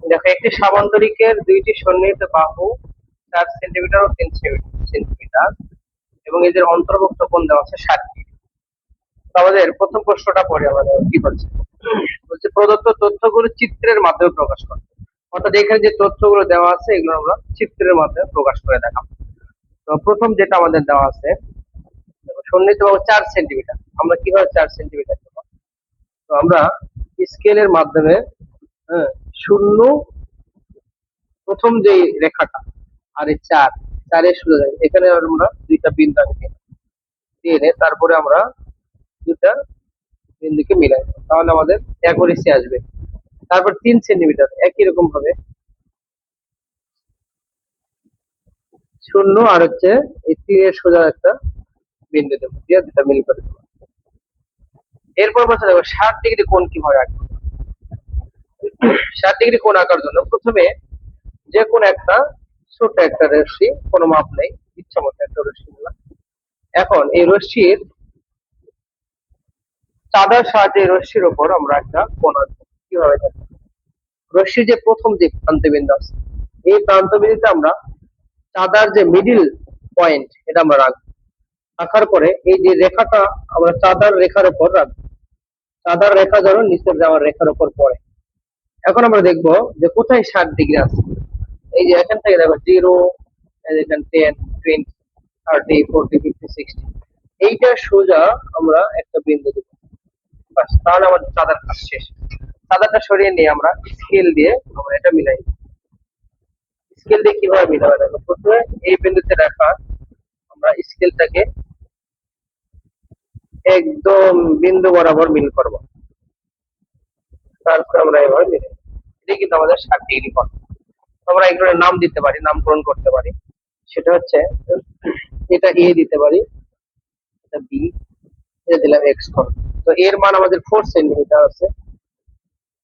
দেখো একটি সামান্তরিকের দুইটি সন্নিহিত বাহু 4 সেন্টিমিটার ও 3 সেন্টিমিটার এবং এদের অন্তর্ভুক্ত কোণ দেওয়া আছে 60 ডিগ্রি। তো আমাদের প্রথম প্রশ্নটা পড়ে আমাদের কি বলছে, বলছে প্রদত্ত তথ্যগুলো চিত্রের মাধ্যমে প্রকাশ করে। অর্থাৎ এখানে যে তথ্যগুলো দেওয়া আছে এগুলো আমরা চিত্রের মাধ্যমে প্রকাশ করে দেখাবো। তো প্রথম যেটা আমাদের দেওয়া আছে, দেখো সন্নিহিত বাহু 4 সেন্টিমিটার, আমরা কিভাবে 4 সেন্টিমিটার দেবো? তো আমরা স্কেলের মাধ্যমে, হ্যাঁ, শূন্য প্রথম যে রেখাটা আর এই চারের সোজা যাবে, এখানে আমরা দুইটা বিন্দু আগে দিয়ে এনে তারপরে আমরা দুটা বিন্দুকে মিলাই দেবো। তাহলে আমাদের অ্যাকুরেসি আসবে। তারপর 3 সেন্টিমিটার একই রকম ভাবে শূন্য আর হচ্ছে এই তিনের সোজা একটা বিন্দু দেবো, দিয়ে দুটা মিল করে দেবো। এরপর বলছে দেখো 60 ডিগ্রি কোণ কিভাবে আঁকবো। 60 ডিগ্রি কোণ আঁকার জন্য প্রথমে যে কোনো একটা ছোট একটা রশ্মি, কোনো মাপ নেই, ইচ্ছা মতো একটা রশ্মি নিলাম। এখন এই রশ্মির চাঁদার সাহায্যে রশ্মির উপর আমরা একটা কোণ আঁকবো। কিভাবে দেখো, রশ্মির যে প্রথম যে প্রান্তবিন্দু আছে, এই প্রান্তবিন্দুতে আমরা চাঁদার যে মিডিল পয়েন্ট এটা আমরা রাখবো। রাখার পরে এই যে রেখাটা আমরা চাঁদার রেখার উপর রাখবো। চাঁদার রেখা যেন নিচের যাওয়ার রেখার উপর পড়ে। এখন আমরা দেখবো যে কোথায় 60 ডিগ্রি আছে। এই যে এখান থেকে দেখো 0, এখানে 10, 20, 30, 40, 50, 60, এইটা সোজা আমরা একটা বিন্দু দেবো। বাস, তাহলে আমাদের চাঁদার কাজ শেষ। চাঁদাটা সরিয়ে নিয়ে আমরা স্কেল দিয়ে আমরা এটা মিলাই দেব। স্কেল দিয়ে কিভাবে মিলাবে দেখো, প্রথমে এই বিন্দুতে রাখা আমরা স্কেলটাকে একদম বিন্দু বরাবর মিল করব। তারপরে আমরা এভাবে মিলাই, এটা কিন্তু আমাদের 60 ডিগ্রি কোণ। আমরা এগুলোর নাম দিতে পারি, নামকরণ করতে পারি। সেটা হচ্ছে এটা এ দিতে পারি, এটা বি, এটা দিলাম এক্স কোণ। তো এর মান আমাদের 4 সেন্টিমিটার আছে,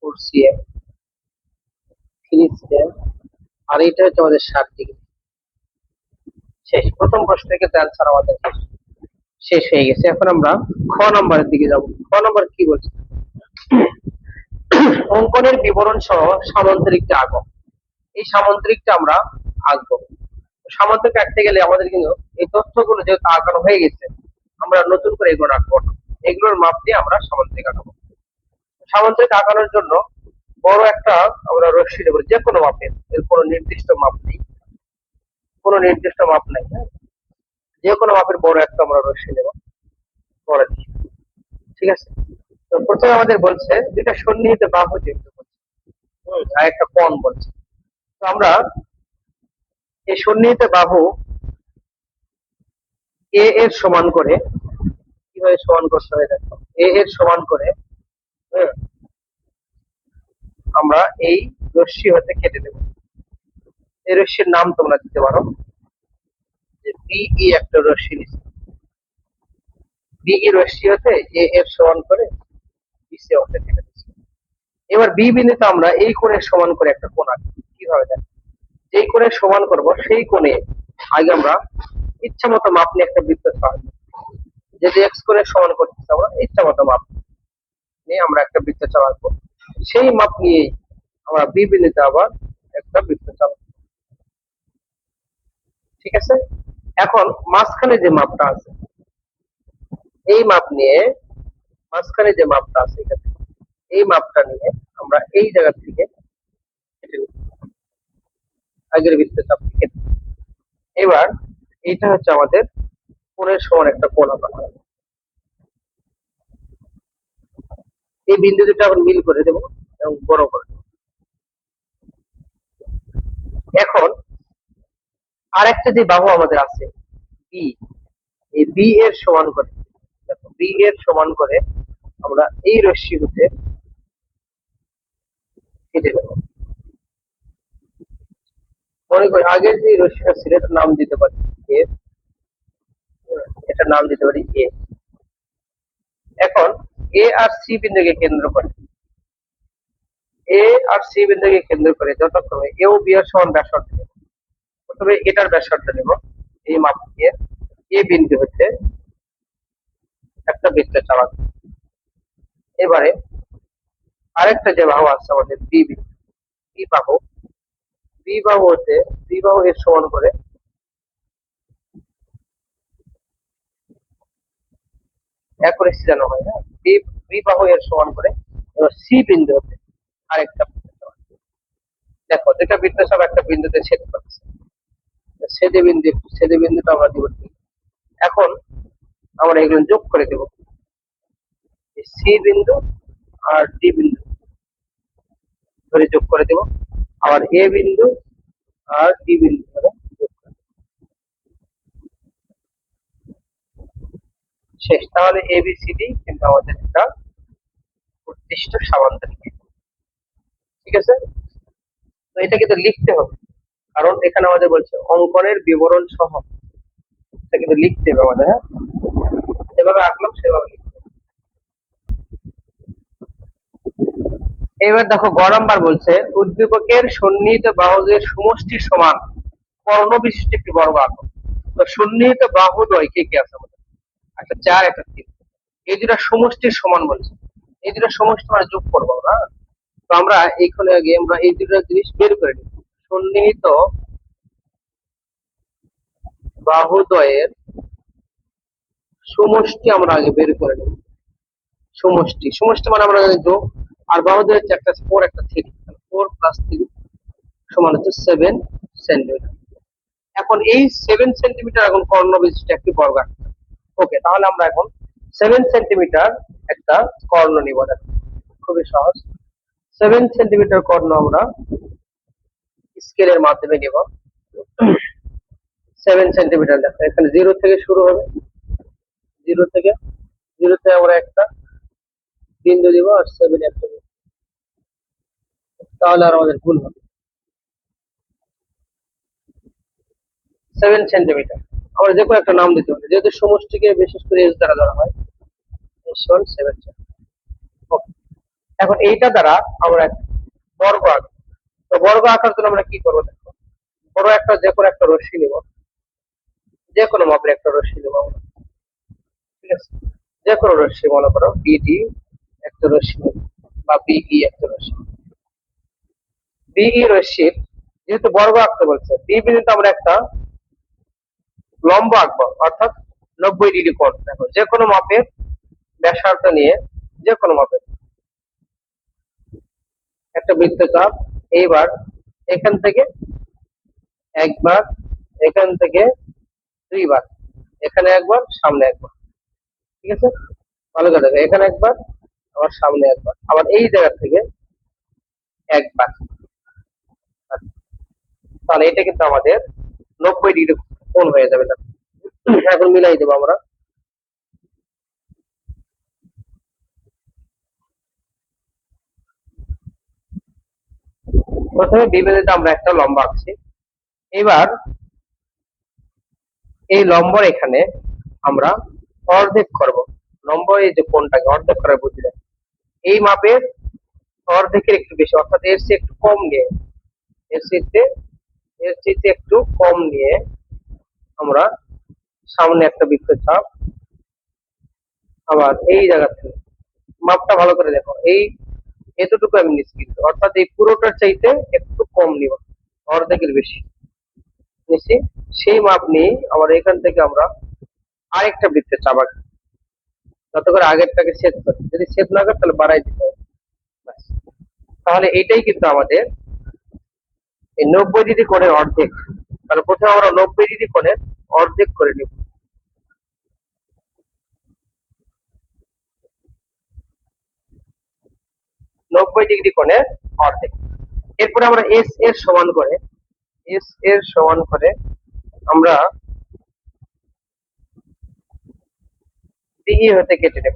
4 cm, 3 cm, আর এটা হচ্ছে আমাদের 60 ডিগ্রি। শেষ, প্রথম প্রশ্ন থেকে অ্যান্সার আমাদের শেষ হয়ে গেছে। এখন আমরা খ নম্বরের দিকে যাব। খ নম্বর কি বলছে, অঙ্কনের বিবরণ সহ সামান্তরিকটা আঁকো। এই সামান্তরিকটা আমরা আঁকবো। সামান্তরিক আঁকতে গেলে আমাদের কিন্তু এই তথ্যগুলো যেহেতু আঁকানো হয়ে গেছে, আমরা নতুন করে এগুলো আঁকবো না। এগুলোর মাপ দিয়ে আমরা সামান্তরিক আঁকাবো। সামান্তরিক আঁকানোর জন্য বড় একটা আমরা রশ্মি নেব, যে কোনো মাপের, এর কোনো নির্দিষ্ট মাপ নেই, কোনো নির্দিষ্ট মাপ নাই, হ্যাঁ, যে কোনো মাপের বড় একটা আমরা রশ্মি নেব, বড়, ঠিক আছে। তো প্রথমে আমাদের বলছে যেটা সন্নিহিত বাহু যেহেতু বলছে, আর একটা কোণ বলছে। তো আমরা এই সন্নিহিত বাহু এ এর সমান করে, কিভাবে সমান করতে হয় দেখো, এ এর সমান করে, হ্যাঁ, আমরা এই রশ্মি হতে কেটে দেব। এই রশ্মির নাম তোমরা দিতে পারো যে বিই, একটা রশ্মি নিচ্ছে, বিই রশ্মি হতে এ এর সমান করে বিসি অংশে কেটে দিচ্ছি। এবার বি বিন্দুতে আমরা এই কোণের সমান করে একটা কোণ আঁকবো। কিভাবে দেখো, যেই কোণের সমান করব সেই কোণে আগে আমরা ইচ্ছা মতো মাপ নিয়ে একটা বৃত্ত ছাড়বো। যদি এক্স কোণের সমান করতেছি আমরা ইচ্ছা মতো মাপ নিয়ে আমরা একটা বৃত্ত চালাবো। সেই মাপ নিয়েই আমরা বি বিন্দুতে আবার একটা বৃত্ত চালাবো, ঠিক আছে। এখন মাঝখানে যে মাপটা আছে, এই মাপ নিয়ে, মাঝখানে যে মাপটা আছে এখানে, এই মাপটা নিয়ে আমরা এই জায়গা থেকে কেটে নিব, আগের বৃত্তের চাপ থেকে। এবার এটা হচ্ছে আমাদের কোণের সমান একটা কোণ আমরা বানাবো। এই বিন্দু দুটো আবার মিল করে দেবো এবং বড় করে দেবো। এখন আরেকটা যে বাহু আমাদের আছে বি, এই বি এর সমান করে, দেখো বি এর সমান করে আমরা এই রশ্মি হতে কেটে দেবো। মনে করি আগের যে রশ্মিটা ছিল এটার নাম দিতে পারি এ, এটার নাম দিতে পারি এ। এখন এ আর সি বিন্দুকে কেন্দ্র করে, এ আর সি বিন্দুকে কেন্দ্র করে যথাক্রমে এ ও বি এর সমান ব্যাসার্ধ নেব। প্রথমে এটার ব্যাসার্ধ নেব, এই মাপ দিয়ে এ বিন্দু হচ্ছে একটা বৃত্ত চালাবো। এবারে আরেকটা যে বাহু আছে আমাদের বি বিন্দু, বি বাহু, বি বাহু হতে বি বাহু এর সমান করে একরে ছিলানো হয়, হ্যাঁ, বি বি বাহু এর সমান করে এবার সি বিন্দু হতে আরেকটা বৃত্তচাপ। দেখো দুটা বৃত্তচাপ একটা বিন্দুতে ছেদ করছে, ছেদে বিন্দুটা আমরা দিব ঠিক। এখন আমরা এগুলো যোগ করে দেব, সি বিন্দু আর ডি বিন্দু ধরে যোগ করে দেব, আবার এ বিন্দু আর ডি বিন্দু ধরে যোগ করে দেব। শেষ। তাহলে এবিসিডি কিন্তু আমাদের একটা উদ্দিষ্ট সামান্তরিক, ঠিক আছে। তো এটা কিন্তু লিখতে হবে, কারণ এখানে আমাদের বলছে অঙ্কনের বিবরণ সহ, এটা কিন্তু লিখতে হবে আমাদের, হ্যাঁ, যেভাবে আঁকলাম সেভাবে লিখতে হবে। এবার দেখো গ নাম্বার বলছে উদ্দীপকের সন্নিহিত বাহুদের সমষ্টির সমান কর্ণ বিশিষ্ট একটি বর্গ আঁকো। তো সন্নিহিত বাহুদ্বয় কে কে আছে আমাদের? একটা 4 একটা 3, এই দুটা সমষ্টির সমান বলছে, এই দুটা সমষ্টি আমরা যোগ করবো না। তো আমরা এইখানে আগে আমরা এই দুটো জিনিস বের করে নিই। সন্নিহিত বাহুদ্বয়ের সমষ্টি আমরা আগে বের করে নেব। সমষ্টি সমষ্টি মানে আমরা জানি যোগ, আর বাহুদ্বয়ের একটা 4 একটা 3, 4 + 3 সমান হচ্ছে 7 সেন্টিমিটার। এখন এই 7 সেন্টিমিটার এখন কর্ণ বিশিষ্ট একটি বর্গ আঁকতে হবে। ওকে, তাহলে আমরা এখন 7 সেন্টিমিটার একটা কর্ণ নিব। দেখো খুবই সহজ, 7 সেন্টিমিটার কর্ণ আমরা স্কেলের মাধ্যমে নিব। 7 সেন্টিমিটার দেখো এখানে 0 থেকে শুরু হবে, 0 থেকে 0 তে আমরা একটা বিন্দু দিব আর 7 একটা বিন্দু, তাহলে আর আমাদের ভুল হবে। 7 সেন্টিমিটার আমরা যে কোনো একটা নাম দিতে হবে, যেহেতু সমষ্টিকে বিশেষ করে এস দ্বারা ধরা হয়, এস সমান 7 সেন্টিমিটার। ওকে, এখন এইটা দ্বারা আমরা একটা বর্গ আঁকবো। তো বর্গ আঁকার জন্য আমরা কি করবো দেখো, বড় একটা যে কোনো একটা রশ্মি নিব, যে কোনো মাপের একটা রশ্মি নেবো আমরা, ঠিক আছে। যে কোনো রশ্মি, মনে করো বিডি একটা রশ্মি বা বিই একটা রশ্মি। বিই রশ্মির যেহেতু বর্গ আঁকতে বলছে, বি বিন্দুতে আমরা একটা লম্ব আঁকবো, অর্থাৎ 90 ডিগ্রি কোণ। দেখো যে কোনো মাপের ব্যাসার্ধ নিয়ে, যে কোনো মাপের একটা বৃত্তচাপ, এইবার এখান থেকে একবার, এখান থেকে দুইবার, এখানে একবার, সামনে একবার, ঠিক আছে। ভালো করে দেখো, এখানে একবার, আবার সামনে একবার, আবার এই জায়গা থেকে একবার। তাহলে এটা কিন্তু আমাদের 90 ডিগ্রি কোণ হয়ে যাবে। দেখো এখন মিলাই দেবো আমরা। প্রথমে বিবেদিত আমরা একটা লম্বা আঁকছি, এবার এই লম্বর এখানে আমরা অর্ধেক করব। লম্ব এই যে কোণটাকে অর্ধেক করার বুদ্ধি, এই মাপের অর্ধেকের একটু বেশি, অর্থাৎ এর চেয়ে একটু কম নিয়ে, এর চেয়ে এর চেয়ে একটু কম নিয়ে আমরা সামনে একটা বৃত্তচাপ, আবার এই জায়গা থেকে মাপটা ভালো করে দেখো, এই এতটুকু আমি নিচ্ছি কিন্তু, অর্থাৎ এই পুরোটার চাইতে একটু কম নিব, অর্ধেকের বেশি নিচ্ছি। সেই মাপ নিয়ে আবার এখান থেকে আমরা আরেকটা বৃত্তচাপ আঁকবো, যাতে করে আগেরটাকে ছেদ করে, যদি ছেদ না করে তাহলে বাড়াই দিতে হবে। ব্যাস। তাহলে এটাই কিন্তু আমাদের এই 90 ডিগ্রি কোণের অর্ধেক। তাহলে প্রথমে আমরা 90 ডিগ্রি কোণের অর্ধেক করে নিব। 90 ডিগ্রি কোণের অর্ধেক। এরপরে আমরা এস এর সমান করে, এস এর সমান করে আমরা বিই হতে কেটে নেব।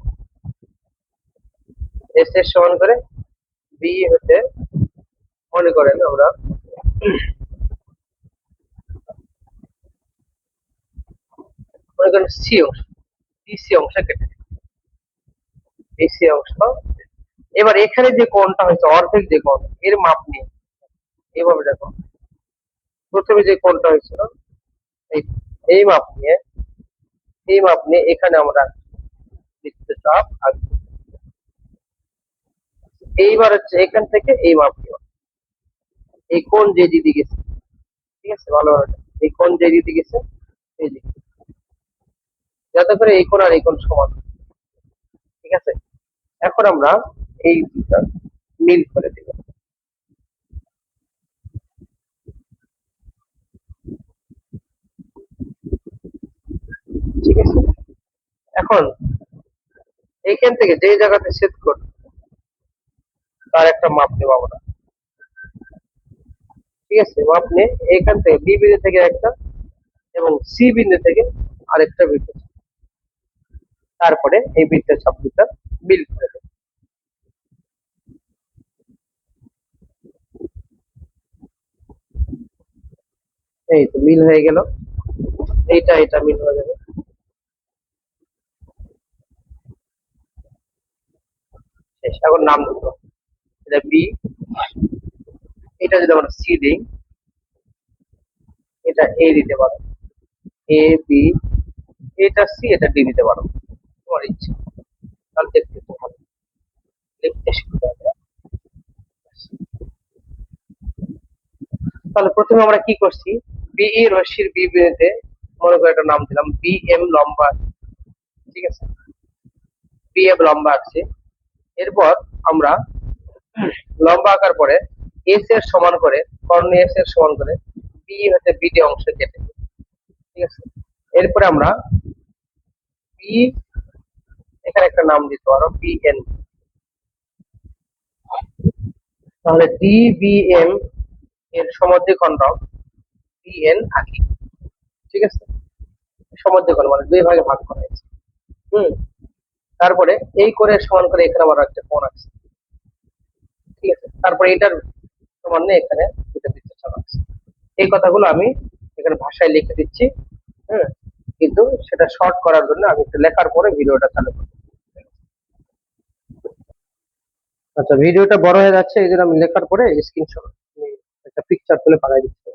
এস এর সমান করে বিই হতে মনে করেন আমরা মনে করেন সি অংশ, সি অংশ কেটে নেব, এই সি অংশ। এবার এখানে যে কোণটা হয়েছে অর্ধেক, যে কোণ এর মাপ নিয়ে এইভাবে দেখো, প্রথমে যে কোণটা হয়েছিল এই এই মাপ নিয়ে, এই মাপ নিয়ে এখানে আমরা বৃত্তচাপ আঁকবো। এইবার হচ্ছে এখান থেকে এই মাপ নিব, এই কোণ যে দিকে গেছে, ঠিক আছে, ভালো এই কোণ যে দিকে গেছে এই দিকে, যাতে করে এই কোণ আর এই কোণ সমান, ঠিক আছে। এখন আমরা এই দুটা মিল করে দিব, ঠিক আছে। এখন এইখান থেকে যে জায়গাতে ছেদ করব তার একটা মাপ নেব আমরা, ঠিক আছে। মাপ নিয়ে এইখান থেকে বি বিন্দু থেকে একটা এবং সি বিন্দু থেকে আরেকটা বৃত্ত, তারপরে এই বৃত্তের চাপ দুটা মিল করে দেব। এই তো মিল হয়ে গেল, এইটা এটা মিল হয়ে যাবে, শেষ। এখন নাম দেবো, এটা বি, এটা যদি আমরা সি দিই, এটা এ দিতে পারো, এ বি, এটা সি, এটা ডি দিতে পারো, তোমার ইচ্ছা, তাহলে দেখতে একটু ভালো, লিখতে সুবিধা হবে। তাহলে প্রথমে আমরা কি করছি, বিই রশ্মির বি বিন্দুতে মনে করে একটা নাম দিলাম বি এম লম্বা, ঠিক আছে, বি এম লম্বা আছে। এরপর আমরা লম্বা আঁকার পরে এস এর সমান করে, কর্ণ এস এর সমান করে বি হতে বিডি অংশ কেটে দিই, ঠিক আছে। এরপরে আমরা বি, এখানে একটা নাম দিতে পারো বি এন, তাহলে ডি বি এম এর সমদ্বিখণ্ডক বি এন আঁকি, ঠিক আছে। সমদ্বিখণ্ড মানে দুই ভাগে ভাগ করা হয়েছে। হুম, তারপরে এই করে সমান করে এখানে আবার একটা কোণ আছে, ঠিক আছে। তারপরে এটার সমান নিয়ে এখানে দুটো বৃত্তচাপ আছে। এই কথাগুলো আমি এখানে ভাষায় লিখে দিচ্ছি, হ্যাঁ, কিন্তু সেটা শর্ট করার জন্য আমি একটু লেখার পরে ভিডিওটা চালু করবো। আচ্ছা, ভিডিওটা বড় হয়ে যাচ্ছে, এই জন্য আমি লেখার পরে স্ক্রিনশট একটা পিকচার তুলে পাঠাই দিচ্ছি।